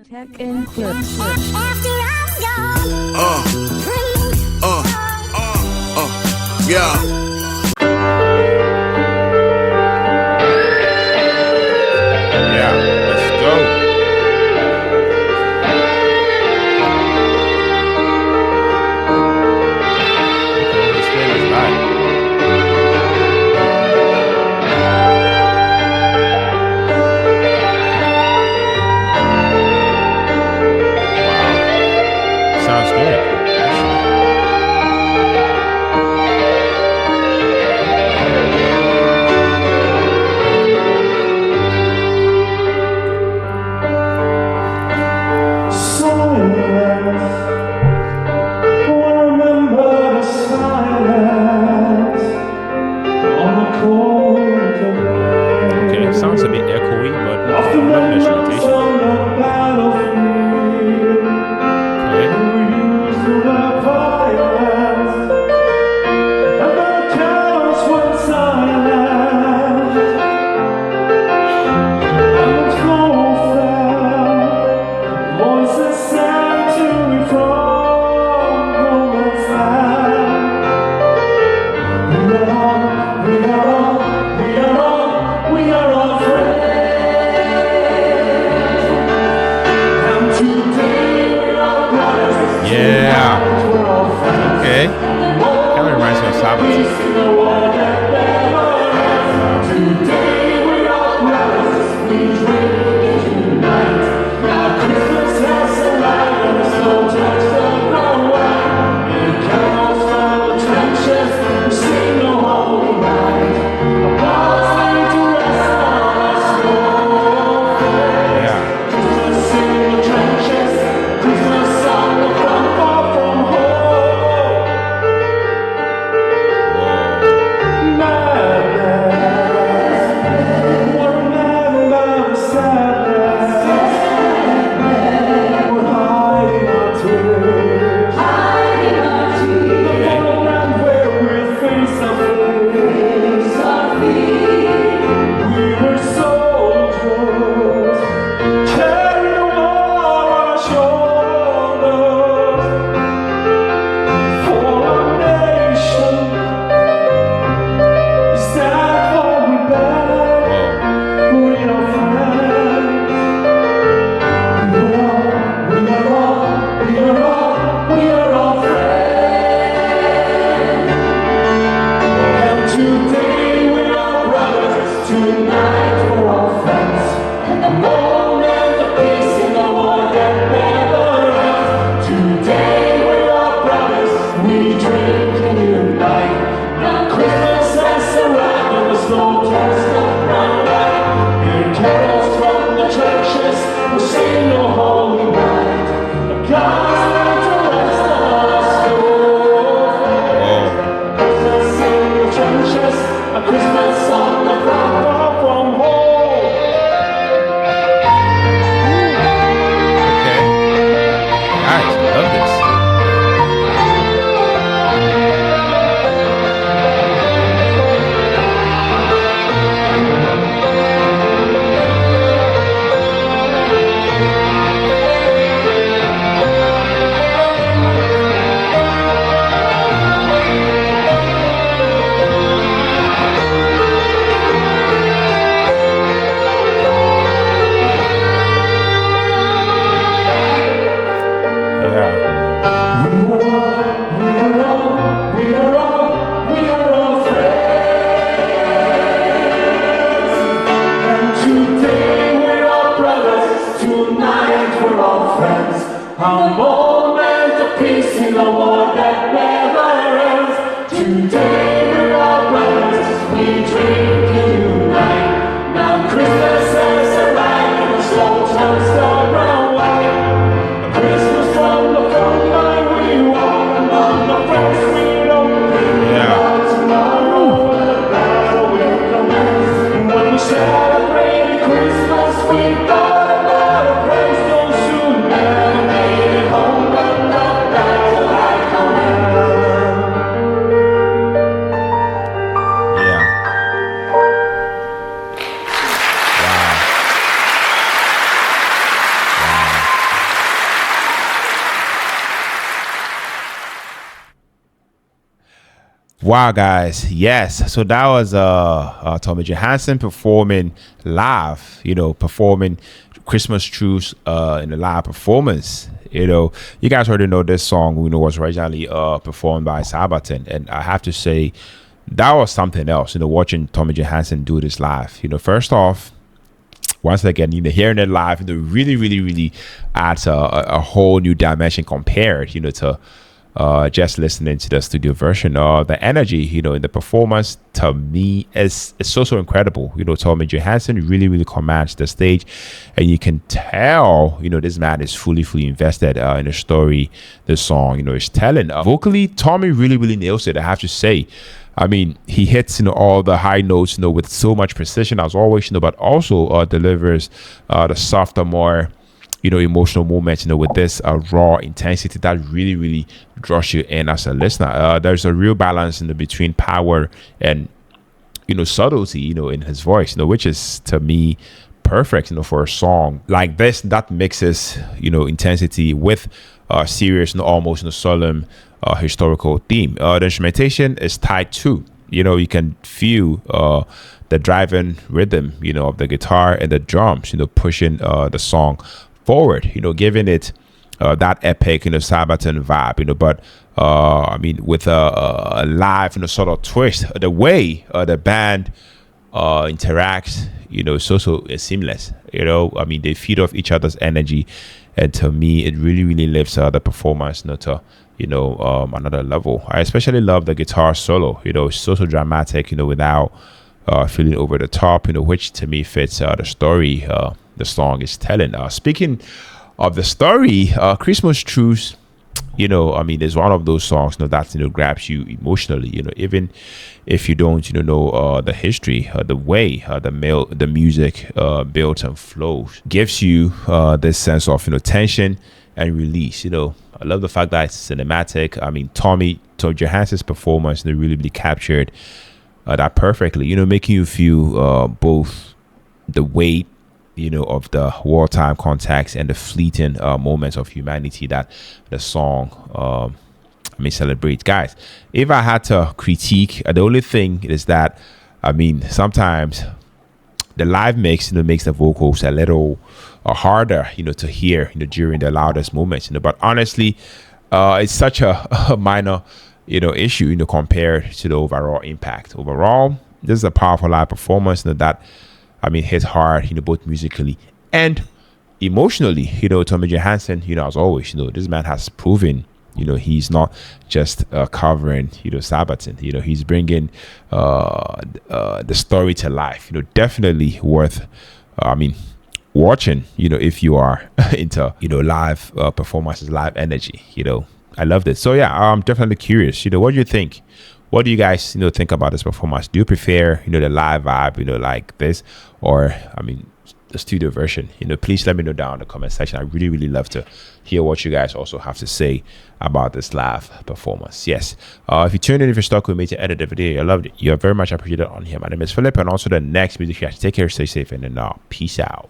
Tech and clips. Yeah. Yeah, let's go. Okay, this man is live. Wow. Sounds good, actually. Okay, it sounds a bit echoey, but no instrumentation. Okay. Yeah. Okay. Kind of reminds me of Sabaton. Wow, guys. Yes. So that was Tommy Johansson performing live, performing Christmas Truce in a live performance. You guys already know this song, was originally performed by Sabaton. And I have to say, that was something else, watching Tommy Johansson do this live. First off, once again, hearing it live, really, really, really adds a whole new dimension compared, to just listening to the studio version. The energy, in the performance, to me is so incredible. Tommy Johansson really, really commands the stage, and you can tell, this man is fully invested in the story the song, is telling. Vocally, Tommy really, really nails it, I have to say. I mean, he hits, all the high notes, with so much precision as always, but also delivers the softer, more, emotional moments, with this raw intensity that really, really draws you in as a listener. There's a real balance, between power and, subtlety, in his voice, which is, to me, perfect, for a song like this that mixes, intensity with serious, almost solemn historical theme. The instrumentation is tied too. You can feel the driving rhythm, of the guitar and the drums, pushing the song forward, giving it that epic, Sabaton vibe, but I mean, with a live, sort of twist, the way the band interacts, so seamless. I mean, they feed off each other's energy, and to me, it really, really lifts the performance, to another level. I especially love the guitar solo. It's so dramatic, without feeling over the top, which to me fits the story the song is telling. Speaking of the story, Christmas Truce, I mean, is one of those songs that grabs you emotionally, even if you don't know the history, the way the music builds and flows, gives you this sense of tension and release. I love the fact that it's cinematic. I mean, Tommy Johansson's performance, they really captured that perfectly, making you feel both the weight, of the wartime context and the fleeting moments of humanity that the song celebrates. Guys, if I had to critique, the only thing is that, I mean, sometimes the live mix, makes the vocals a little harder, to hear, during the loudest moments, but honestly, it's such a minor, issue, compared to the overall impact. Overall, this is a powerful live performance, that, I mean, hits hard, both musically and emotionally. Tommy Johansson, as always, this man has proven, he's not just covering, Sabaton. He's bringing the story to life. Definitely worth, watching. If you are into, live performances, live energy. I loved it. So yeah, I'm definitely curious. What do you think? What do you guys, think about this performance? Do you prefer, the live vibe, like this, or, I mean, the studio version? Please let me know down in the comment section. I really, really love to hear what you guys also have to say about this live performance. Yes. If you tuned in, if you're stuck with me to edit the video, I loved it. You're very much appreciated on here. My name is Philip, and also the next music reaction. Take care, stay safe, and then peace out.